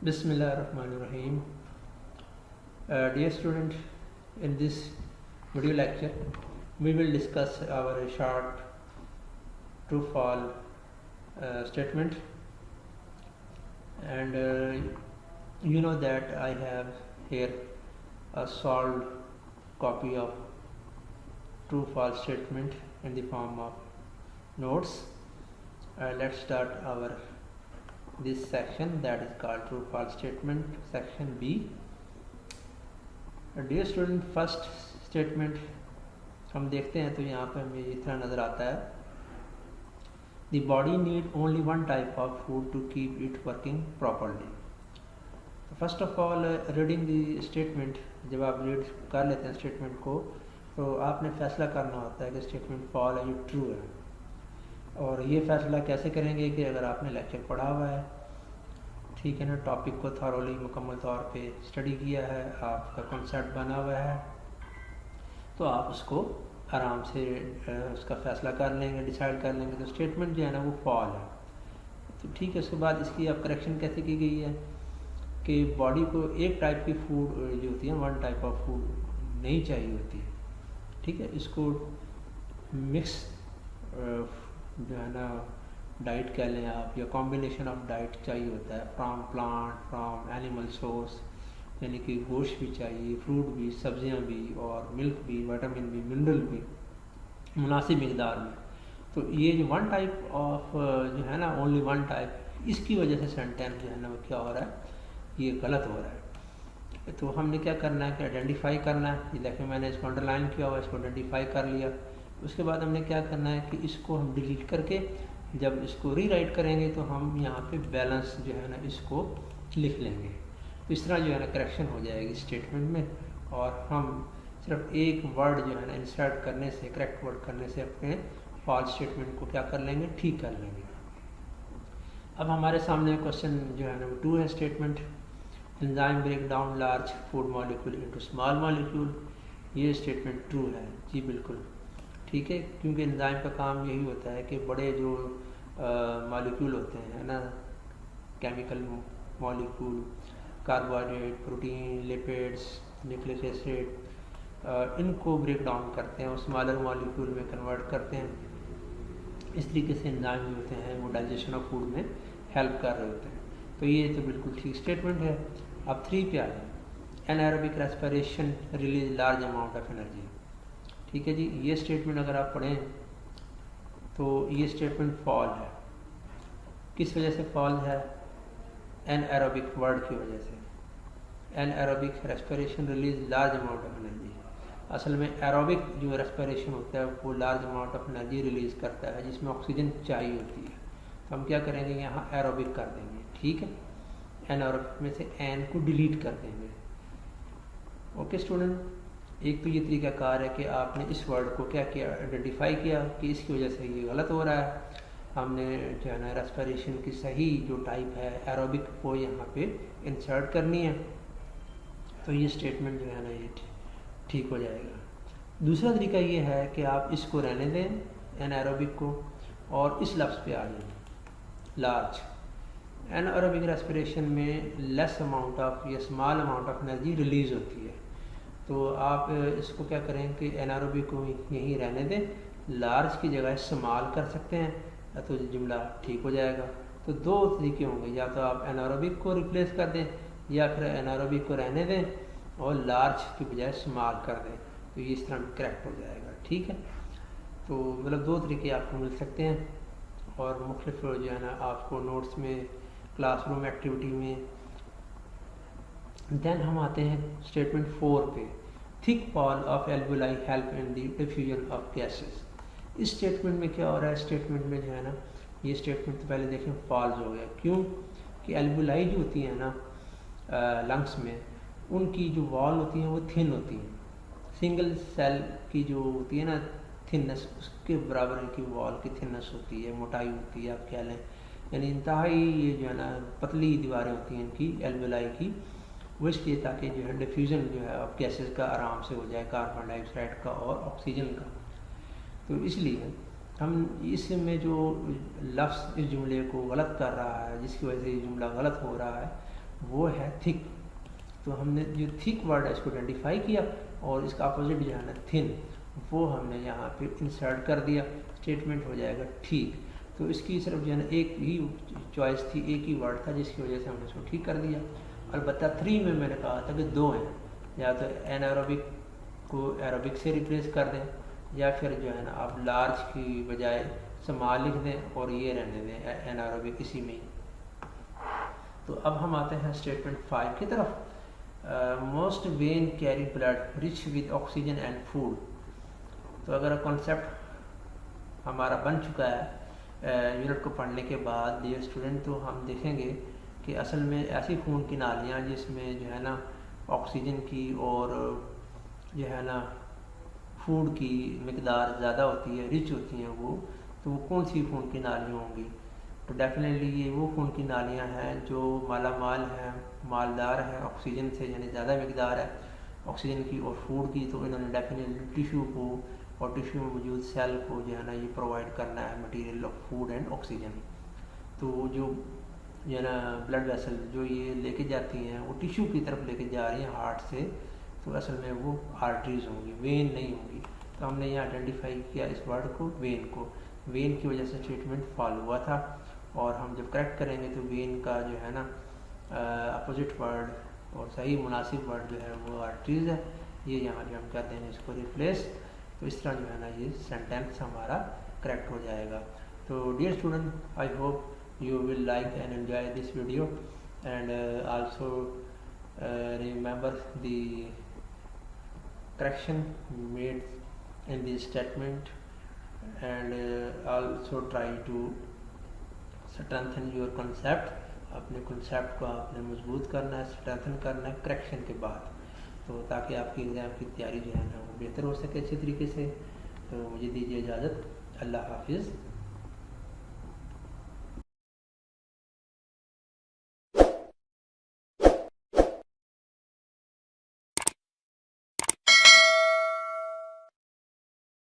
Bismillahirrahmanirrahim. Dear student, in this video lecture, we will discuss our short true-false statement, and you know that I have here a solved copy of true-false statement in the form of notes. Let's start our this section that is called true false statement, section B. Dear student, first statement हम देखते हैं तो यहाँ पे हमें इस तरह नज़र आता है, the body need only one type of food to keep it working properly. First of all, reading the statement, जब आप रीड कर लेते हैं स्टेटमेंट को तो आपने फैसला करना होता है कि स्टेटमेंट फॉल है या ट्रू है। और ये फैसला कैसे करेंगे कि अगर आपने लेक्चर पढ़ा हुआ है, ठीक है ना, टॉपिक को थॉरोली मुकम्मल तौर पे स्टडी किया है, आपका कॉन्सेप्ट बना हुआ है, तो आप उसको आराम से उसका फैसला कर लेंगे, डिसाइड कर लेंगे। तो स्टेटमेंट जो है ना वो फॉल है, तो ठीक है। उसके बाद इसकी अब करेक्शन कैसे की गई है कि बॉडी को एक टाइप की फूड जो होती है, वन टाइप ऑफ फूड नहीं चाहिए होती है, ठीक है। इसको मिक्स जो है ना डाइट कह लें आप, या कॉम्बिनेशन ऑफ डाइट चाहिए होता है, from plant, from animal source, यानी कि गोश्त भी चाहिए, फ्रूट भी, सब्जियां भी, और मिल्क भी, विटामिन भी, मिनरल भी मुनासिब मकदार में। तो ये जो वन टाइप ऑफ जो है ना, ओनली वन टाइप, इसकी वजह से सेंटेंस जो है ना वो क्या हो रहा है, ये गलत हो रहा है। तो हमने क्या करना है कि आइडेंटिफाई करना है। ये देखिए मैंने इसको अंडरलाइन किया हुआ, इसको आइडेंटिफाई कर लिया। उसके बाद हमने क्या करना है कि इसको हम डिलीट करके जब इसको रीराइट करेंगे तो हम यहाँ पे बैलेंस जो है ना इसको लिख लेंगे। तो इस तरह जो है ना करेक्शन हो जाएगी स्टेटमेंट में, और हम सिर्फ एक वर्ड जो है ना इंसर्ट करने से, करेक्ट वर्ड करने से अपने फॉल्स स्टेटमेंट को क्या कर लेंगे, ठीक कर लेंगे। अब हमारे सामने क्वेश्चन जो है ना वो 2 है statement, enzyme break down large food molecule into small molecule. ये स्टेटमेंट ट्रू है जी, बिल्कुल ठीक है, क्योंकि एंजाइम का काम यही होता है कि बड़े जो मॉलिक्यूल होते हैं ना, chemical molecule, carbohydrate, protein, lipids, nucleic acid, इनको ब्रेक डाउन करते हैं और स्मॉलर मॉलिक्यूल में कन्वर्ट करते हैं। इस तरीके से एंजाइम जो होते हैं वो डाइजेशन ऑफ फूड में हेल्प कर रहे होते हैं। तो ये तो बिल्कुल ठीक स्टेटमेंट है। अब 3 पे आ जाए, anaerobic respiration release large amount of energy. ठीक है जी, ये स्टेटमेंट अगर आप पढ़ें तो ये स्टेटमेंट फॉल है। किस वजह से फॉल है? एनाएरोबिक वर्ड की वजह से। Anaerobic respiration release large amount of energy. असल में एरोबिक जो रेस्पिरेशन होता है वो large amount of energy release करता है, जिसमें ऑक्सीजन चाहिए होती है। तो हम क्या करेंगे, यहाँ एरोबिक कर देंगे, ठीक है। एनाएरोबिक में से एन को डिलीट कर देंगे। ओके स्टूडेंट, एक तो ये तरीकाकार है कि आपने इस वर्ड को क्या किया, आइडेंटिफाई किया कि इसकी वजह से ये गलत हो रहा है। हमने जो है ना रेस्पिरेशन की सही जो टाइप है एरोबिक वो यहाँ पे इंसर्ट करनी है, तो ये स्टेटमेंट जो है ना ये ठीक हो जाएगा। दूसरा तरीका ये है कि आप इसको रहने दें एनाएरोबिक को, और इस लफ्ज़ पे आ जाए लार्ज। एनाएरोबिक रेस्पिरेशन में लेस अमाउंट ऑफ या small amount of energy release होती है। तो आप इसको क्या करें कि एनाएरोबिक को यहीं रहने दें, लार्ज की जगह स्मॉल कर सकते हैं, तो जुमला ठीक हो जाएगा। तो 2 तरीके होंगे, या तो आप एनाएरोबिक को रिप्लेस कर दें या फिर एनाएरोबिक को रहने दें और लार्ज की बजाय स्मॉल कर दें, तो ये इस तरह करेक्ट हो जाएगा, ठीक है। तो मतलब 2 तरीके आपको मिल सकते हैं, और मुख्तलिफ जो है ना आपको नोट्स में, क्लासरूम एक्टिविटी में। देन हम आते हैं स्टेटमेंट 4 पे, thick wall of alveoli help in the diffusion of gases. इस स्टेटमेंट में क्या हो रहा है, स्टेटमेंट में जो है ना ये स्टेटमेंट तो पहले देखें फॉल्स हो गया। क्यों कि एल्वुलाई जो होती है ना लंग्स में, उनकी जो वॉल होती है वो थिन होती है। सिंगल सेल की जो होती है ना थिननेस, उसके बराबर की वॉल की थिननेस होती है, मोटाई होती है आप कह लें, यानी इंतहाई ये जो है ना पतली दीवारें होती हैं इनकी एल्वुलाई की, वो इसलिए ताकि जो है डिफ्यूज़न जो है अब गैसेस का आराम से हो जाए, कार्बन डाइऑक्साइड का और ऑक्सीजन का। तो इसलिए हम इसमें जो लफ्ज़ इस जुमले को गलत कर रहा है, जिसकी वजह से ये जुमला गलत हो रहा है, वो है थिक। तो हमने जो थिक वर्ड है इसको आइडेंटिफाई किया और इसका अपोजिट जो है ना थिन, वो हमने यहाँ पे इंसर्ट कर दिया, स्टेटमेंट हो जाएगा ठीक। तो इसकी सिर्फ जो है ना एक ही चॉइस थी, एक ही वर्ड था, जिसकी वजह से हमने इसको ठीक कर दिया। अलबत्ता 3 में मैंने कहा था कि 2 हैं, या तो एनारोबिक को एरोबिक से रिप्लेस कर दें, या फिर जो है ना आप लार्ज की बजाय स्मॉल लिख दें और ये रहने दें एनारोबिक इसी में। तो अब हम आते हैं स्टेटमेंट 5 की तरफ। Most when carry blood rich with oxygen and food. तो अगर कॉन्सेप्ट हमारा बन चुका है यूनिट को पढ़ने के बाद डियर स्टूडेंट, तो हम देखेंगे कि असल में ऐसी खून की नालियाँ जिसमें जो है ना ऑक्सीजन की और जो है ना फूड की मिकदार ज़्यादा होती है, रिच होती हैं वो, तो वो कौन सी खून की नालियाँ होंगी? तो डेफिनेटली ये वो खून की नालियाँ हैं जो माला माल हैं, मालदार हैं ऑक्सीजन से, यानी ज़्यादा मिकदार है ऑक्सीजन की और फूड की। तो इन्होंने डेफिनेटली टिश्यू को और टिश्यू में मौजूद सेल को जो है ना ये प्रोवाइड करना है material of food and oxygen. तो जो है ना ब्लड वेसल जो ये लेके जाती हैं वो टिश्यू की तरफ लेके जा रही हैं हार्ट से, तो असल में वो आर्टरीज होंगी, वेन नहीं होंगी। तो हमने यहाँ आइडेंटिफाई किया इस वर्ड को, वेन को। वेन की वजह से स्टेटमेंट फॉलो हुआ था, और हम जब करेक्ट करेंगे तो वेन का जो है ना अपोजिट वर्ड और सही मुनासिब वर्ड जो है वो आर्टरीज है। ये यहाँ जो हम कहते हैं इसको रिप्लेस। तो इस तरह जो है ना ये सेंटेंस हमारा करेक्ट हो जाएगा। तो dear student, I hope you will like and enjoy this video, and also remember the correction made in this statement, and also try to strengthen your concept। अपने concept को आपने मजबूत करना है, strengthen करना है correction के बाद, तो ताकि आपकी एग्ज़ाम की तैयारी जो है ना वो बेहतर हो सके अच्छे तरीके से। तो मुझे दीजिए इजाज़त, अल्लाह हाफिज़।